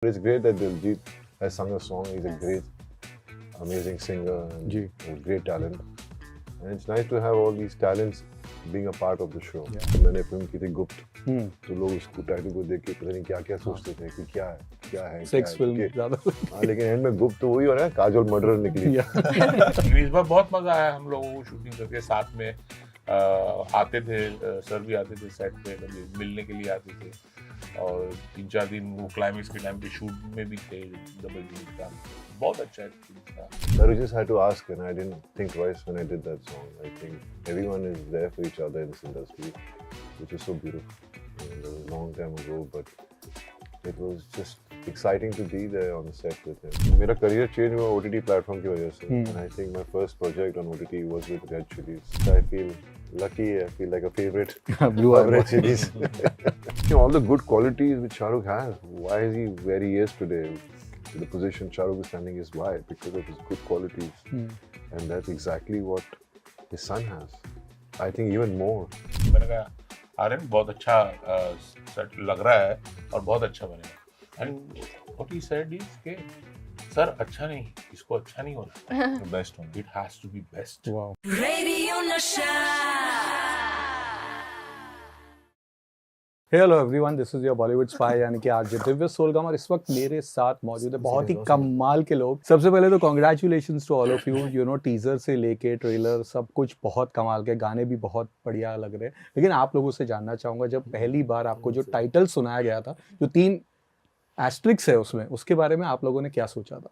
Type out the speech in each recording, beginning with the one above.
But it's great that Diljit has sung a song. He's a great, amazing singer and a great talent. And it's nice to have all these talents being a part of the show. तो मैंने film की थी गुप्त, तो लोग उसको title को देख के पता नहीं क्या क्या सोचते थे कि क्या है सेक्स फिल्म ज़्यादा। हाँ, लेकिन एंड में गुप्त तो वही हो रहा है, काजोल मर्डर निकली। इस बार बहुत मजा आया हम लोगों को शूटिंग करके, साथ में आते थे, सर भी आते थे सेट पे, कभी मिलने के लिए आते थे, और 3-4 दिन वो क्लाइमेक्स के टाइम पे शूट में भी थे डबल यूनिट का। बहुत अच्छा एक्सपीरियंस था। I just had to ask, and I didn't think twice when I did that song. I think everyone is there for each other in this industry, which is so beautiful. It was a long time ago, but it was just exciting to be there on the set with him. मेरा career change हुआ OTT platform की वजह से, and I think my first project on OTT was with Red Chillies. I feel lucky. I feel like a favorite Blue of Red Chillies. All the good qualities which Shah Rukh has. Why is he where he is today? The position Shah Rukh is standing is why? Because of his good qualities. And that's exactly what his son has. I think even more. मैंने कहा आर्यन बहुत अच्छा set लग रहा है और बहुत अच्छा बनेगा। And what he said is के सर अच्छा नहीं, इसको अच्छा नहीं होना, बेस्ट होना, it has to be best. Wow. Radio Nasha. Hey hello everyone, this is your Bollywood spy यानी कि आरजे दिव्य सोलगम, और इस वक्त मेरे साथ मौजूद है बहुत ही कमाल के लोग। सबसे पहले तो congratulations to all of you know teaser से लेके ट्रेलर सब कुछ बहुत कमाल के, गाने भी बहुत बढ़िया लग रहे हैं। लेकिन आप लोगों से जानना चाहूँगा, जब पहली बार आपको जो टाइटल सुनाया गया था, जो 3 एस्ट्रिक्स है उसमें, उसके बारे में आप लोगों ने क्या सोचा था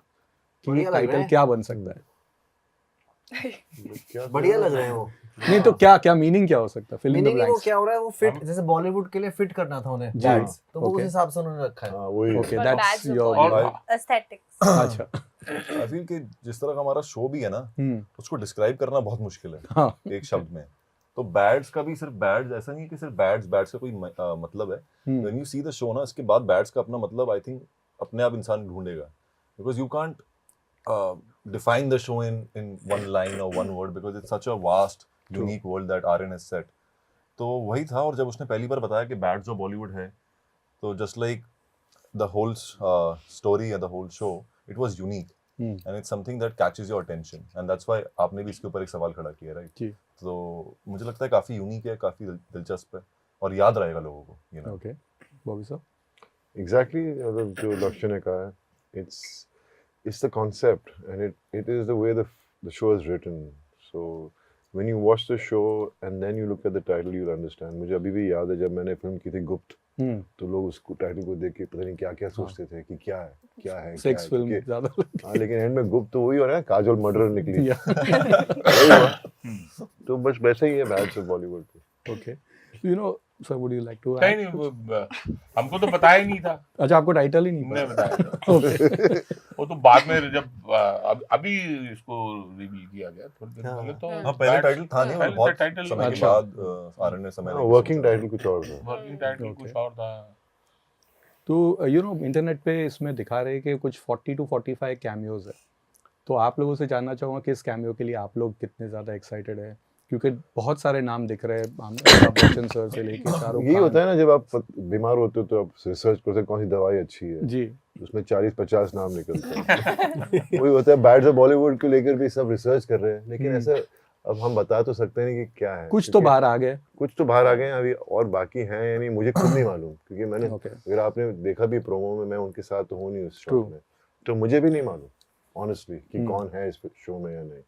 कि ये टाइटल क्या बन सकता है? बढ़िया लग रहे हैं वो। नहीं तो क्या मीनिंग क्या हो सकता है? फिल्म मीनिंग वो क्या हो रहा है, वो फिट, जैसे बॉलीवुड के लिए फिट करना था उन्हें बैड्स, तो वो उस हिसाब से उन्होंने रखा है। हाँ वही। Okay, But that's bags of your Bollywood aesthetics. अच्छा। आई फील कि जिस तरह का हमारा शो भी है ना, उसको डिस्क्राइब करना बहुत मुश्किल है हाँ। एक शब्द में। तो बैड्स का भी सिर्फ बैड्स ऐसा नहीं है कि सिर्फ बैड्स का कोई मतलब है। When you see the show ना, इसके बाद बैड्स का अपना मतलब आई थिंक अपने आप इंसान ढूंढेगा, because you can't define the show in one line or one word because it's such a vast unique world that Aryan has set. तो वही था, और जब उसने पहली बार बताया कि बैड्स ऑफ बॉलीवुड है, तो just like the whole story and the whole show, it was unique and it's something that catches your attention and that's why आपने भी इसके ऊपर एक सवाल खड़ा किया, राइट? जी। तो मुझे लगता है काफी यूनिक है, काफी दिलचस्प है और याद रहेगा लोगों को, you know. ओके, बॉबी साहब। Exactly, मतलब जो लक्ष्य ने कहा है, it's the concept and it is the way the show is written. So when you watch the show and then you look at the title, you'll understand. मुझे अभी भी याद है जब मैंने फिल्म की थी गुप्त, तो लोग उसको टाइटल को देख के पता नहीं क्या क्या सोचते थे कि क्या है सेक्स फिल्म ज़्यादा। हाँ, लेकिन एंड में गुप्त तो वही हो रहा है, काजोल मर्डर निकली। वही हुआ। तो बस वैसे ही है बैड्स ऑफ बॉलीवुड पे। Okay, you know sir, would you like to? नहीं, हमको तो पता ही नहीं था। अच्छा, आपको टाइटल ही नहीं नहीं पता? बताया। वो तो बाद में जब अभी इसको रिवील किया गया थोड़ी देर पहले, तो हाँ, पहले टाइटल था नहीं, और पहले बहुत टाइटल समय के अच्छा। बाद आर्यन ने समय लेके वर्किंग सोचा। टाइटल कुछ और था। वर्किंग टाइटल कुछ और था। तो यू नो इंटरनेट पे इसमें दिखा रहे हैं कि कुछ 40 to 45 कैमियोज है। तो आप लोगों से जानना चाहूँगा कि इस कैमियो के लिए आप लोग कितने ज़्यादा एक्साइटेड है, क्योंकि बहुत सारे नाम दिख रहे हैं, अमिताभ बच्चन सर से लेके शाहरुख यही खान। होता है ना, जब आप बीमार होते हो तो आप रिसर्च करते हैं कौन सी दवाई अच्छी है, जी। उसमें 40-50 नाम निकलते हैं। वही होता है बैड्स ऑफ बॉलीवुड को लेकर भी सब रिसर्च कर रहे हैं, लेकिन ऐसा अब हम बता तो सकते नहीं कि क्या है। कुछ तो बाहर आ गए। कुछ तो बाहर आ गए हैं, अभी और बाकी हैं या नहीं मुझे खुद नहीं मालूम, क्योंकि मैंने Okay. अगर आपने देखा भी प्रोमो में, मैं उनके साथ तो हूँ नहीं उस शो True. में, तो मुझे भी नहीं मालूम ऑनेस्टली कि कौन है इस शो में या नहीं,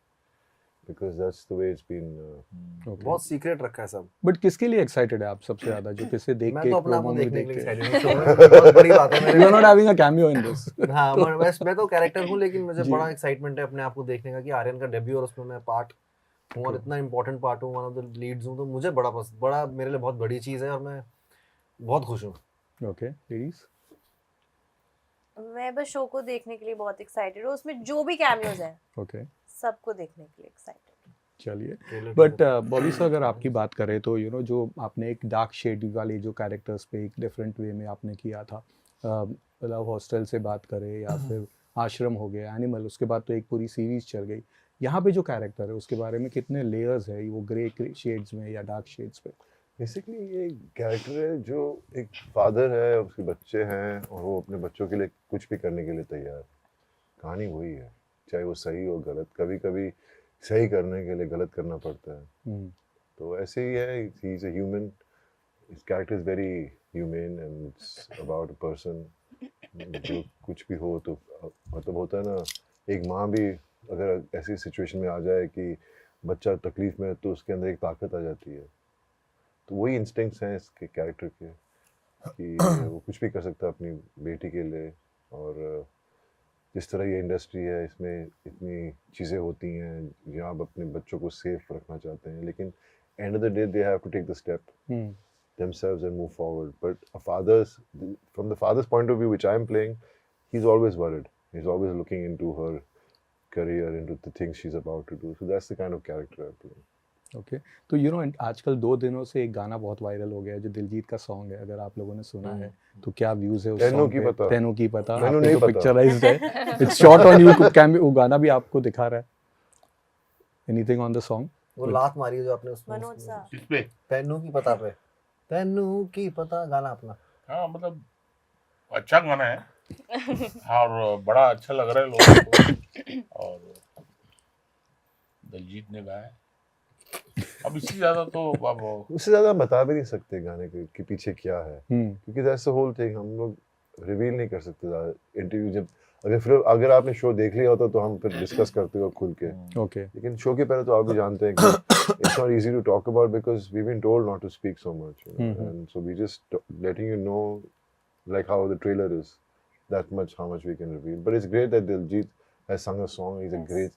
because that's the way it's been. बहुत सीक्रेट रखा है सब। बट किसके लिए एक्साइटेड है आप सबसे ज्यादा, जो किसे देख मैं के तो अपने आप को promo में देखने के देख लिए के? एक्साइटेड हूं। बहुत बड़ी बात है मेरे You are लिए। not having a cameo in this. हाँ, मैं तो कैरेक्टर हूँ, लेकिन मुझे बड़ा एक्साइटमेंट है अपने आप को देखने का कि आर्यन का डेब्यू और उसमें मैं पार्ट हूँ और इतना इंपॉर्टेंट पार्ट हूँ, वन ऑफ द लीड्स हूँ, तो मुझे बड़ा मेरे लिए बहुत बड़ी चीज़ है और मैं बहुत खुश हूँ। Okay, ladies. मैं बस शो को देखने के लिए बहुत एक्साइटेड हूँ, उसमें जो भी कैमियोज हैं Okay. सबको देखने के लिए एक्साइटेड। चलिए, बट बॉबी सर, अगर आपकी बात करें तो यू नो जो आपने एक डार्क शेड वाले जो कैरेक्टर्स पे एक डिफरेंट वे में आपने किया था, लव हॉस्टल से बात करें या फिर आश्रम हो गया, एनिमल, उसके बाद तो एक पूरी सीरीज चल गई। यहाँ पे जो कैरेक्टर है उसके बारे में कितने लेयर्स है, वो ग्रे शेड्स में या डार्क शेड्स पे? बेसिकली ये कैरेक्टर है जो एक फादर है, उसके बच्चे हैं और वो अपने बच्चों के लिए कुछ भी करने के लिए तैयार। कहानी वही है, चाहे वो सही हो गलत, कभी कभी सही करने के लिए गलत करना पड़ता है। तो ऐसे ही है, he is a human, his character is very human and it's about a person जो कुछ भी हो तो मतलब होता है ना, एक माँ भी अगर ऐसी सिचुएशन में आ जाए कि बच्चा तकलीफ में है तो उसके अंदर एक ताकत आ जाती है। तो वही इंस्टिंक्ट्स हैं इसके कैरेक्टर के कि वो कुछ भी कर सकता है अपनी बेटी के लिए। और जिस तरह ये इंडस्ट्री है इसमें इतनी चीज़ें होती हैं जहाँ आप अपने बच्चों को सेफ रखना चाहते हैं, लेकिन end of the day they have to take the step themselves and move forward. But from the father's point of view, which I'm playing, he's always worried. He's always looking into her career, into the things she's about to do. So that's the kind of character I'm playing. Okay, तो you know आजकल 2 दिनों से एक गाना बहुत viral हो गया है जो दिलजीत का सॉन्ग है, अगर आप लोगों ने सुना है तो क्या व्यूज है उस तेनू सॉन्ग की पे? पता। तेनू की पता, तेनू आपने नहीं तो पता। पिक्चराइज्ड है, it's shot on YouTube, cam वो गाना भी आपको दिखा रहा है, एनीथिंग ऑन द सॉन्ग? वो लात मारी है जो आपने उसमें मनोज सा इस पे तैनू की पता पे, तैनू की पता गाना अपना। हाँ मतलब अच्छा गाना है और बड़ा अच्छा लग रहा है लोगों को और दिलजीत ने गाया है। अब इससे ज्यादा तो अब उससे ज़्यादा हम बता भी नहीं सकते गाने के पीछे क्या है, क्योंकि दैट्स द होल थिंग, हम लोग रिवील नहीं कर सकते ज़्यादा। इंटरव्यू जब अगर आपने शो देख लिया होता तो हम फिर डिस्कस करते हो खुल के, ओके, लेकिन शो के पहले तो आप भी जानते हैं कि it's not easy to talk about because we've been told not to speak so much, you know? And so we just letting you know like how the trailer is, that much how much we can reveal. But it's great that Diljit has sung a song. He's a great,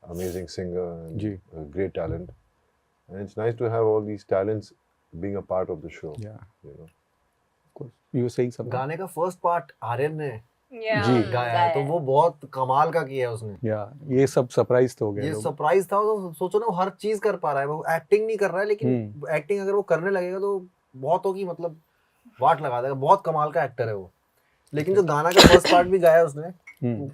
amazing singer and जी। a great talent, and it's nice to have all these talents being a part of the show. या You know, you saying something? गाने का first part Aryan ने जी। गाया है, तो वो बहुत कमाल का किया है उसने। या ये सब सरप्राइज तो हो गए ये लोग। सरप्राइज था, तो सोचो ना वो हर चीज कर पा रहा है, वो एक्टिंग नहीं कर रहा है लेकिन एक्टिंग अगर वो करने लगेगा तो बहुत होगी, मतलब वाट लगा देगा, बहुत कमाल का एक्टर है वो। लेकिन जो गाना का फर्स्ट पार्ट भी गाया उसने,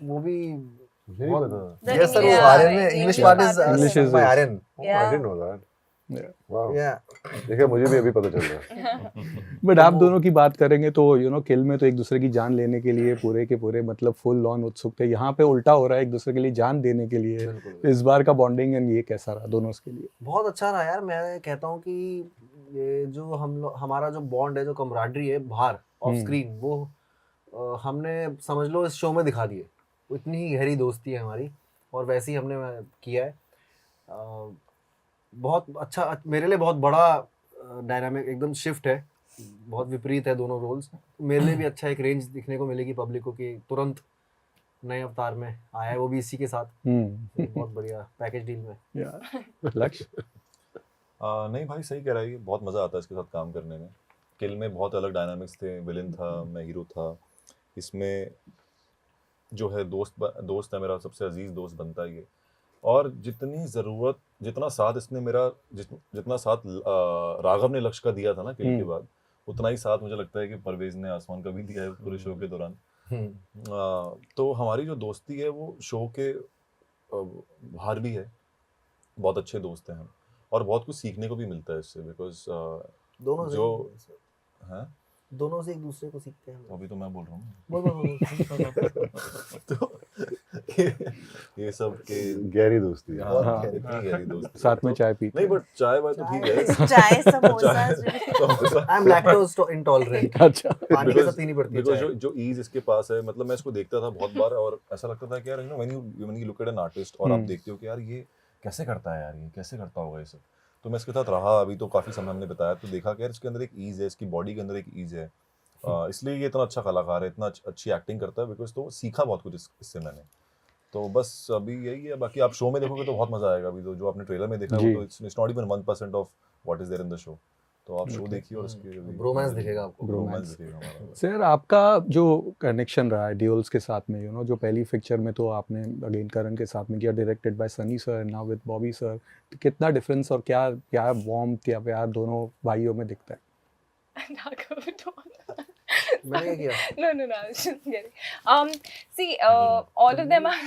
वो भी मुझे नहीं पता। यस सर, वो Yeah, आर्यन ने English part English is is- by Aryan. Oh, I didn't know that. Yeah. Wow. या देखिए मुझे भी अभी पता चल रहा है। बट आप दोनों की बात करेंगे तो यू नो किल में तो एक दूसरे की जान लेने के लिए पूरे के पूरे मतलब फुल ऑन उत्सुक थे, यहाँ पे उल्टा हो रहा है एक दूसरे के लिए जान देने के लिए। बिल्कुल। इस बार का बॉन्डिंग एंड ये कैसा रहा दोनों के लिए? बहुत अच्छा रहा यार। मैं कहता हूँ कि ये जो हमारा जो बॉन्ड है, जो कमराडरी है बाहर ऑफ स्क्रीन, वो हमने समझ लो इस शो में दिखा दिए। इतनी ही गहरी दोस्ती है हमारी और वैसे ही हमने किया है। बहुत अच्छा, मेरे लिए बहुत बड़ा डायनामिक एकदम शिफ्ट है, बहुत विपरीत है दोनों रोल्स। मेरे लिए भी अच्छा एक रेंज दिखने को मिलेगी पब्लिक को कि तुरंत नए अवतार में आया है, वो भी इसी के साथ। बहुत बढ़िया पैकेज डील में। लक्ष्य? नहीं भाई सही कह रहा है, ये बहुत मज़ा आता है इसके साथ काम करने में। किल में बहुत अलग डायनामिक्स थे, विलेन था, मैं हीरो था। इसमें जो है दोस्त है मेरा, सबसे अजीज दोस्त बनता है ये। और जितनी ज़रूरत, जितना साथ इसने मेरा, जितना साथ राघव ने लक्ष्य का दिया था ना किल के बाद, उतना ही साथ मुझे लगता है कि परवेज ने आसमान का भी दिया है पूरे शो के दौरान। तो हमारी जो दोस्ती है वो शो के बाहर भी है, बहुत अच्छे दोस्त हैं हम और बहुत कुछ सीखने को भी मिलता है इससे, बिकॉज दोनों से जो हैं दोनों से एक दूसरे को सीखते हैं। अभी तो मैं बोल रहा हूँ बोल तो ये सब के गहरी दोस्ती है। हाँ, इतनी गहरी दोस्ती। साथ में चाय पीते नहीं, बट चाय वाय तो ठीक है। चाय samosa I am lactose intolerant. अच्छा, पानी के साथ पीनी पड़ती है बिकॉज चाय। जो ईज इसके पास है, मतलब मैं इसको देखता था बहुत बार और ऐसा लगता था कि यार when you look at an artist और आप देखते हो कि यार ये कैसे करता है, यार ये कैसे करता होगा ये सब। तो मैं इसके साथ रहा, अभी तो काफ़ी समय हमने बताया, तो देखा कि यार इसके अंदर एक ईज़ है, इसकी बॉडी के अंदर एक ईज़ है, इसलिए ये इतना अच्छा कलाकार है, इतना अच्छी एक्टिंग करता है। बिकॉज तो सीखा बहुत कुछ इससे मैंने। तो बस अभी यही है, बाकी आप शो में देखोगे तो बहुत मज़ा आएगा। अभी तो जो आपने ट्रेलर में देखा है वो तो it's not even 1% of what is there in the show. तो आप शो देखिए और उसके ब्रोमांस दिखेगा आपको। ब्रोमांस दिखेगा हमारा। सर आपका जो कनेक्शन रहा है ड्यूल्स के साथ में, यू नो जो पहली पिक्चर में तो आपने अगेन करण के साथ में किया, directed by Sunny sir, now with Bobby sir, तो कितना डिफरेंस और क्या क्या वार्मथ या प्यार दोनों भाइयों में दिखता है? मैंने क्या किया? No, I was just kidding. See, all of them are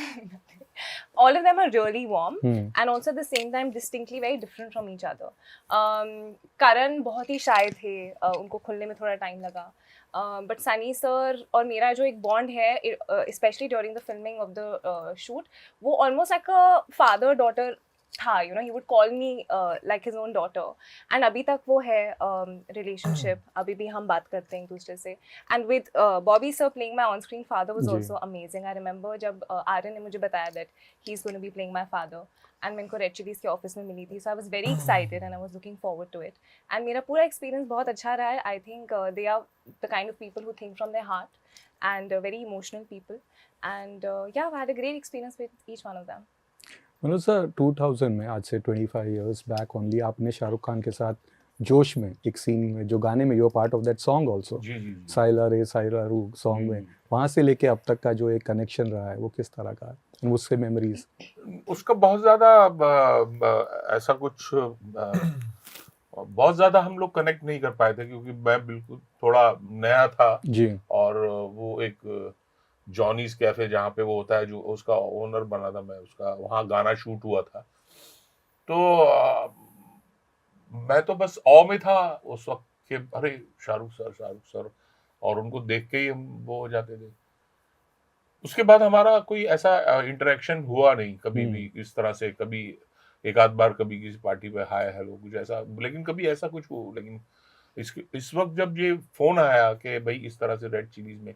all of them are really warm Hmm. and also at the same time distinctly very different from each other. Karan बहुत ही shy थे, उनको खुलने में थोड़ा time लगा. But Sunny sir और मेरा जो एक bond है, especially during the filming of the shoot, वो almost like a father-daughter था, you know, he would call me like his own daughter, and अभी तक वो है relationship, अभी भी हम बात करते हैं एक दूसरे से. And with Bobby sir playing my on-screen father was ji. also amazing. I remember जब आर्यन ने मुझे बताया that he's going to be playing my father, and मैं इनको रेड चिलीज के ऑफिस में मिली थी, so I was very excited and I was looking forward to it. And मेरा पूरा experience बहुत अच्छा रहा है. I think they are the kind of people who think from their heart and very emotional people. And yeah, I had a great experience with each one of them. Manoj sir 2000 में, आज से 25 years back only, आपने शाहरुख खान के साथ जोश में एक scene में, जो गाने में, you are part of that song also, जी जी जी। साइला रे साइला रू सॉन्ग में, वहाँ से लेके अब तक का जो एक कनेक्शन रहा है वो किस तरह का है, उससे मेमोरीज? उसका बहुत ज्यादा ऐसा कुछ बहुत ज्यादा हम लोग कनेक्ट नहीं कर पाए थे, क्योंकि मैं बिल्कुल थोड़ा नया था जी. और वो एक जॉनीज कैफे जहाँ पे वो होता है, जो उसका ओनर बना था मैं, उसका वहाँ गाना शूट हुआ था. तो मैं तो बस ऑ में था उस वक्त कि अरे शाहरुख सर, और उनको देख के ही हम वो हो जाते थे. उसके बाद हमारा कोई ऐसा इंटरेक्शन हुआ नहीं कभी भी इस तरह से. कभी एक आध बार कभी किसी पार्टी पे हाय हेलो कुछ ऐसा, लेकिन कभी ऐसा कुछ हो. लेकिन इस वक्त जब ये फोन आया कि भाई इस तरह से रेड चिलीज में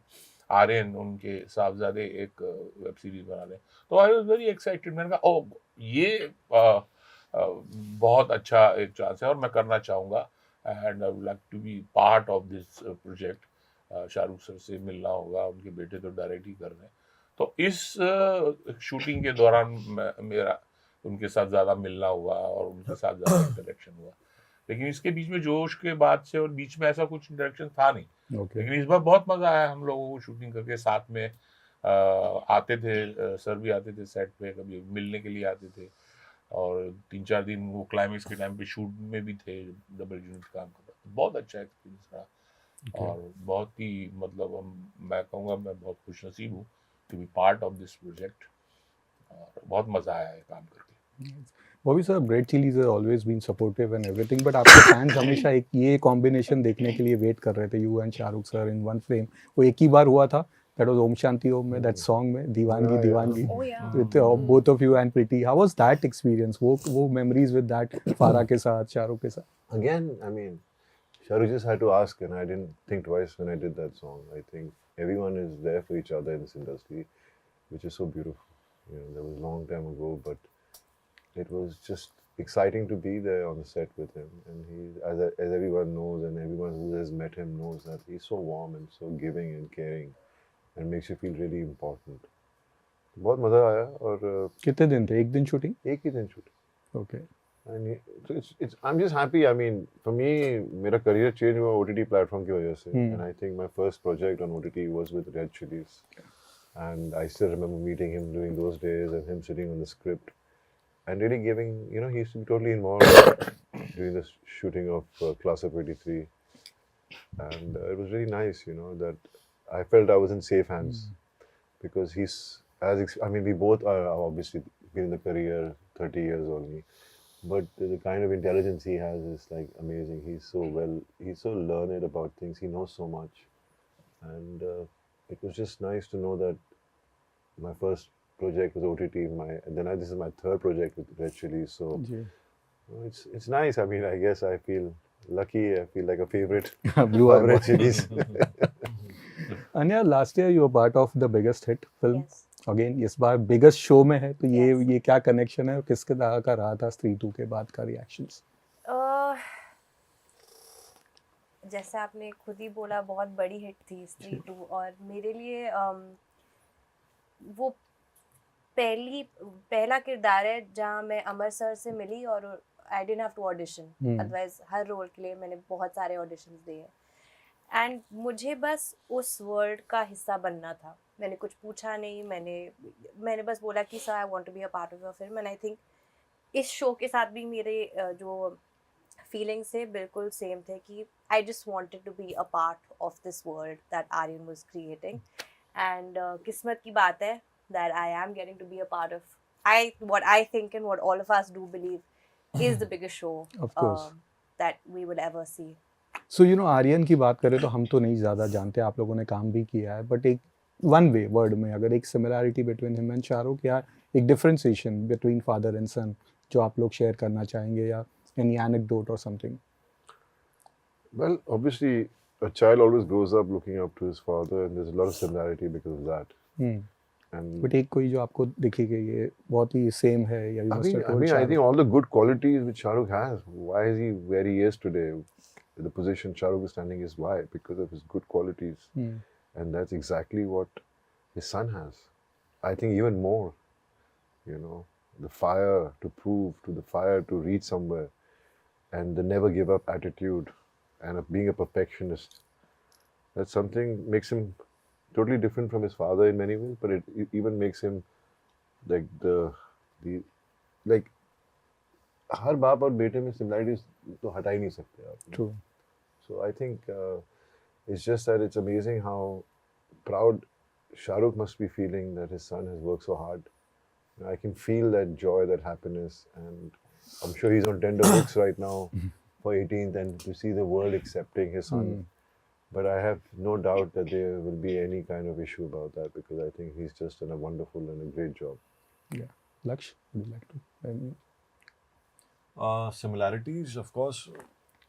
आर्यन उनके साहबजादे एक वेब सीरीज बना रहे, तो आई वाज वेरी एक्साइटेड. मैंने कहा ओ ये बहुत अच्छा एक चांस है और मैं करना चाहूँगा, and I would like to be part of this project. Shahrukh sir से मिलना होगा, उनके बेटे तो डायरेक्ट ही कर रहे हैं. तो इस शूटिंग के दौरान मेरा उनके साथ ज़्यादा मिलना हुआ और उनके साथ ज़्यादा इंटरेक्शन हुआ. लेकिन इसके बीच में जोश के बाद से और बीच में ऐसा कुछ इंटरेक्शन था नहीं. ओके. लेकिन इस बार बहुत मज़ा आया हम लोगों को शूटिंग करके. साथ में आते थे, सर भी आते थे सेट पे, कभी मिलने के लिए आते थे, और 3-4 दिन वो क्लाइमेक्स के टाइम पे शूट में भी थे, डबल यूनिट काम कर रहा. बहुत अच्छा एक्सपीरियंस रहा. और बहुत ही मतलब मैं कहूँगा मैं बहुत खुशनसीब हूँ to be part of this project, और बहुत मज़ा आया है काम करके. Bobby sir, Red Chillies has always been supportive and everything, but आपके फैंस हमेशा एक ये कॉम्बिनेशन देखने के लिए वेट कर रहे थे, you and Shahrukh sir in one frame. वो एक ही बार हुआ था, दैट वाज ओम शांति ओम में, दैट सॉन्ग में, दीवानगी दीवानगी, Oh yeah. with both of you and Preeti. How was that experience? वो memories with that फारा के साथ, शाहरुख के साथ? Again, I mean, Shahrukh just had to ask, and I didn't think twice when I did that song. I think everyone is there for each other in this industry, which is so beautiful. You know, that was a long time ago, but it was just exciting to be there on the set with him. And he, as everyone knows, and everyone who has met him knows, that he's so warm and so giving and caring, and makes you feel really important. बहुत मज़ा आया. और कितने दिन थे? एक दिन shooting? एक ही दिन shooting. Okay. And so I'm just happy. I mean, for me, मेरा career change हुआ OTT platform की वजह से. And I think my first project on OTT was with Red Chillies. And I still remember meeting him during those days and him sitting on the script and really giving, you know, he used to be totally involved during the shooting of Class of 83. And it was really nice, you know, that I felt I was in safe hands because he's, I mean, we both are obviously been in the career 30 years only. But the kind of intelligence he has is like amazing. He's so learned about things. He knows so much. And it was just nice to know that my first project was OTT. And then this is my third project with Red Chillies. So it's nice. I mean, I guess I feel lucky. I feel like a favorite Blue of Red Chillies. Anya, last year you were part of the biggest hit film. Yes. Again, इस बार biggest show में है, तो Yes. ये क्या connection है और किसके तरह का रहा था स्त्री 2 के बाद का रिएक्शंस? जैसे आपने खुद ही बोला, बहुत बड़ी हिट थी स्त्री 2, और मेरे लिए वो पहला किरदार है जहाँ मैं अमर सर से मिली और I didn't have to audition. Otherwise हर रोल के लिए मैंने बहुत सारे ऑडिशंस दिए, एंड मुझे बस उस वर्ल्ड का हिस्सा बनना था. मैंने कुछ पूछा नहीं, मैंने बस बोला कि sir I want to be a part of your film. And I think इस शो के साथ भी मेरे जो फीलिंग्स थे बिल्कुल सेम थे कि I just wanted to be a part of this world that Aryan was creating. And किस्मत की बात है, that I am getting to be a part of. What I think and what all of us do believe is the biggest show Of course. that we would ever see. So you know Aryan की बात करें तो हम तो नहीं ज़्यादा जानते, आप लोगों ने काम भी किया है, बट एक वन वे वर्ड में अगर एक similarity between him and Shahrukh या एक डिफरेंशिएशन बिटवीन फादर एंड सन जो आप लोग शेयर करना चाहेंगे, या एनी एनेक्डोट और something? Well, obviously, a child always grows up looking up to his father, and there's a lot of similarity because of that. And but एक कोई जो आपको दिखे कि ये बहुत ही सेम है, या you must have told I Shahrukh? think all the good qualities which Shahrukh has. Why is he where he is today? The position Shahrukh is standing is why? Because of his good qualities. And that's exactly what his son has. I think even more, you know, the fire to prove, to the fire to reach somewhere, and the never give up attitude, and of being a perfectionist. That's something makes him totally different from his father in many ways, but it even makes him like the like हर बाप और बेटे में similarities तो हटा ही नहीं सकते आप. True. So I think it's just that it's amazing how proud Shahrukh must be feeling that his son has worked so hard. You know, I can feel that joy, that happiness, and I'm sure he's on tender hooks right now for 18th, and to see the world accepting his son. But I have no doubt that there will be any kind of issue about that, because I think he's just done a wonderful and a great job. Yeah. Laksh, would you like to? Similarities of course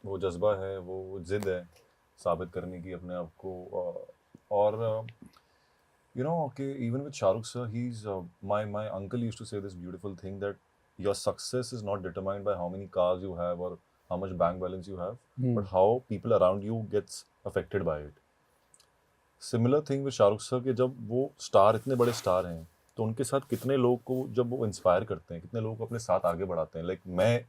वो जज्बा है, वो जिद है साबित करने की अपने आप को, और यू नो कि even with Shahrukh sir, he is my uncle used to say this beautiful thing that your success is not determined by how many cars you have और how much bank balance you have, but how people around you gets affected by it. Similar thing with Shahrukh sir के जब वो star, इतने बड़े star हैं, तो उनके साथ कितने लोग को जब वो इंस्पायर करते हैं, कितने लोग को अपने साथ आगे बढ़ाते हैं. लाइक मैं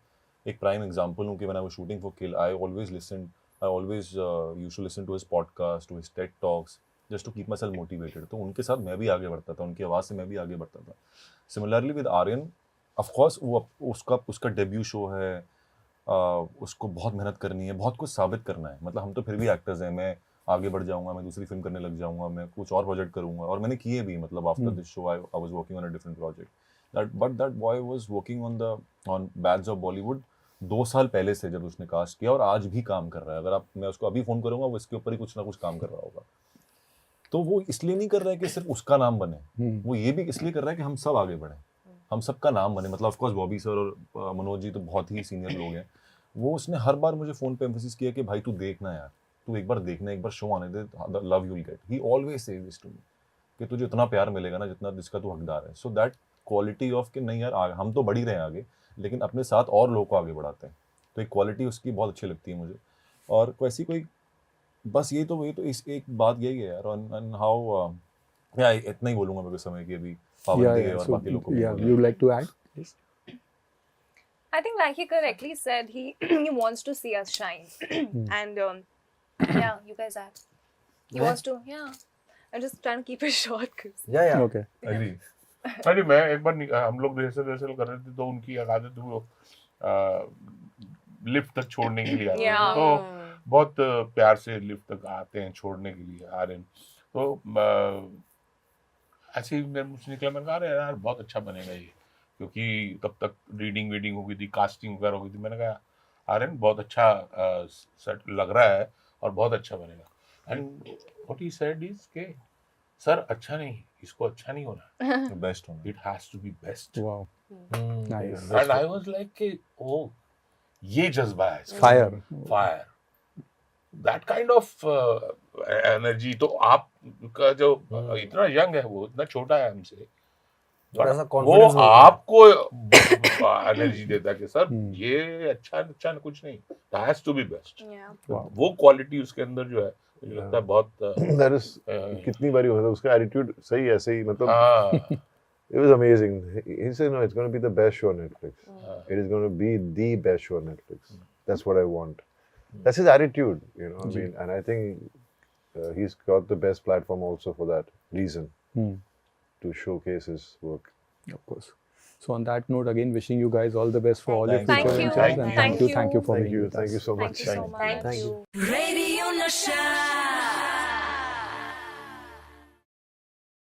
एक प्राइम एग्जांपल हूँ कि when I was shooting for Kill, I always used to listen to his podcast, to his TED talks, just to keep myself motivated. तो उनके साथ मैं भी आगे बढ़ता था, उनकी आवाज़ से मैं भी आगे बढ़ता था. सिमिलरली विद आर्यन, ऑफकोर्स वो उसका डेब्यू शो है, उसको बहुत मेहनत करनी है, बहुत कुछ साबित करना है. मतलब हम तो फिर भी एक्टर्स हैं, मैं आगे बढ़ जाऊंगा, मैं दूसरी फिल्म करने लग जाऊंगा, मैं कुछ और प्रोजेक्ट करूंगा, और मैंने किए भी. मतलब after this show I was working on a different project, but that boy was working on bads of Bollywood 2 साल पहले से, जब उसने कास्ट किया, और आज भी काम कर रहा है. अगर मैं उसको अभी फ़ोन करूँगा, वो इसके ऊपर ही कुछ ना कुछ काम कर रहा होगा. तो वो इसलिए नहीं कर रहा है कि सिर्फ उसका नाम बने, वो ये भी इसलिए कर रहा है कि हम सब आगे बढ़ें, हम सबका नाम बने. मतलब ऑफकोर्स बॉबी सर और मनोज जी तो बहुत ही सीनियर लोग हैं. वो उसने हर बार मुझे फ़ोन पे एम्फेसिस किया कि भाई तू देखना यार, तू एक बार देखना, एक बार शो आने दे, the love you will get. He always says this to me कि तुझे उतना प्यार मिलेगा ना जितना जिसका तू हकदार है. सो दैट क्वालिटी ऑफ कि नहीं यार हम तो बढ़ ही रहे हैं आगे, लेकिन अपने साथ और लोगों को आगे बढ़ाते हैं. तो एक क्वालिटी उसकी बहुत अच्छी लगती है मुझे. और वैसी कोई बस ये तो इस एक बात यही है यार. एंड हाउ या इतना ही बोलूँगा मैं समय की अभी पाबंदी है और बाकी लोगों को. Yeah, you like to add? Yes. I think, like he correctly said, he he wants to see us shine, and yeah, you guys are. He wants to, yeah. I'm just trying to keep it short, cause Yeah. Okay. अरे मैं एक बार हम लोग rehearsal कर रहे थे, तो उनकी आदत वो लिफ्ट तक छोड़ने के लिए आते हैं. तो बहुत प्यार से लिफ्ट तक आते हैं छोड़ने के लिए आर्यन. तो ऐसे ही मेरे मुझ से निकला, मैंने कहा अरे यार बहुत अच्छा बनेगा ये, क्योंकि तब तक रीडिंग हो गई थी, कास्टिंग वगैरह हो गई थी. मैंने कहा आर्यन बहुत अच्छा सेट लग रहा है और बहुत अच्छा बनेगा. And what he said is के सर अच्छा नहीं, इसको अच्छा नहीं होना, बेस्ट होना, it has to be best. Wow. Nice. And I was like कि ओ ये जज्बा है, fire, that kind of energy. तो आपका जो इतना यंग है, वो इतना छोटा है हमसे, वो आपको एनर्जी देता है कि सर ये अच्छा कुछ नहीं, हैज टू बी बेस्ट. वो क्वालिटी उसके अंदर जो है मुझे लगता है बहुत कितनी बारी होता है उसका एटीट्यूड सही ऐसे ही, मतलब it was amazing. He said no, it's going to be the best show on Netflix. It is going to be the best show on Netflix. That's what I want. That's his attitude, you know. I mean, and I think he's got the best platform also for that reason, to showcase his work. Of course. So on that note, again wishing you guys all the best for all your Thank future you. ventures, and Thank you. thank you for being with us. Thank you so much. Thank you so much. Thank you. Radio Nasha.